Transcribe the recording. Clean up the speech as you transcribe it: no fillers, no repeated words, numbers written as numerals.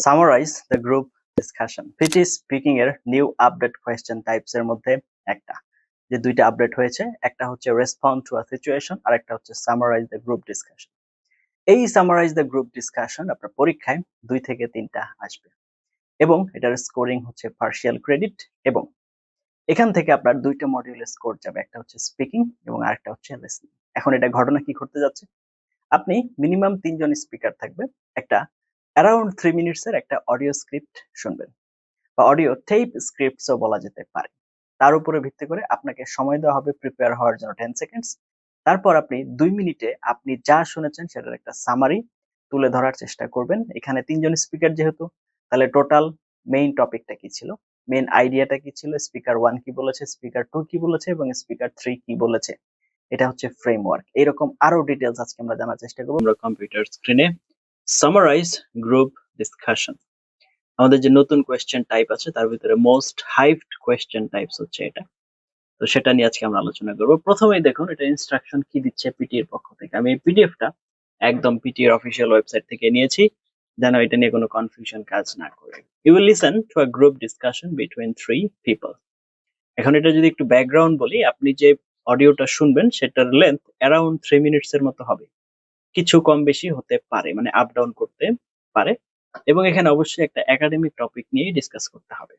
Summarise the group discussion. PT speaking এর new update question types এর মধ্যে একটা, যে দুইটা আপডেট হয়েছে, একটা হচ্ছে রেসপন্ড টু আ সিচুয়েশন আর একটা হচ্ছে সামারাইজ দ্য গ্রুপ ডিসকাশন। এই সামারাইজ দ্য গ্রুপ ডিসকাশন আপনার পরীক্ষায় 2 থেকে 3টা আসবে এবং এটার স্কোরিং হচ্ছে পার্শিয়াল ক্রেডিট, এবং এখান থেকে আপনার 2টা মডিউলের স্কোর যাবে, একটা হচ্ছে স্পিকিং এবং আরেকটা হচ্ছে লিসনিং। এখন এটা ঘটনা কি ঘটতে যাচ্ছে, আপনি মিনিমাম 3জন স্পিকার থাকবে, একটা অ্যারাউন্ড 3 মিনিটস এর একটা অডিও স্ক্রিপ্ট শুনবেন বা অডিও টেপ স্ক্রিপ্টসও বলা যেতে পারে। তার উপরে ভিত্তি করে আপনাকে সময় দেওয়া হবে প্রিপেয়ার হওয়ার জন্য 10 সেকেন্ডস। তারপর আপনি 2 মিনিটে আপনি যা শুনেছেন সেটার একটা সামারি তুলে ধরার চেষ্টা করবেন। এখানে 3জন স্পিকার যেহেতু, তাহলে টোটাল মেইন টপিকটা কি ছিল, মেইন আইডিয়াটা কি ছিল, স্পিকার 1 কি বলেছে, স্পিকার 2 কি বলেছে এবং স্পিকার 3 কি বলেছে, এটা হচ্ছে ফ্রেমওয়ার্ক। এরকম আরো ডিটেইলস আজকে আমরা জানার চেষ্টা করব। আমরা কম্পিউটার স্ক্রিনে সামারাইজ গ্রুপ ডিসকাশন, আমাদের যে নতুন কোয়েশ্চেন টাইপ আছে তার ভিতরে মোস্ট হাইপড কোয়েশ্চেন টাইপস হচ্ছে এটা। তো সেটা নিয়ে আজকে আমরা আলোচনা করব। প্রথমেই দেখুন এটা ইনস্ট্রাকশন কি দিচ্ছে পিটি এর পক্ষ থেকে। আমি এই পিডিএফটা একদম পিটি এর অফিশিয়াল ওয়েবসাইট থেকে নিয়েছি, যেন এটা নিয়ে কোনো কনফিউশন কাজ না করে। You will listen to a group discussion between 3 people. এখন এটা যদি একটু ব্যাকগ্রাউন্ড বলি, আপনি যে অডিওটা শুনবেন সেটার লেন্থ অ্যারাউন্ড 3 মিনিটস এর মতো হবে, কিছু কম বেশি হতে পারে, মানে আপ ডাউন করতে পারে, এবং এখানে অবশ্যই একটা একাডেমিক টপিক নিয়ে ডিসকাস করতে হবে।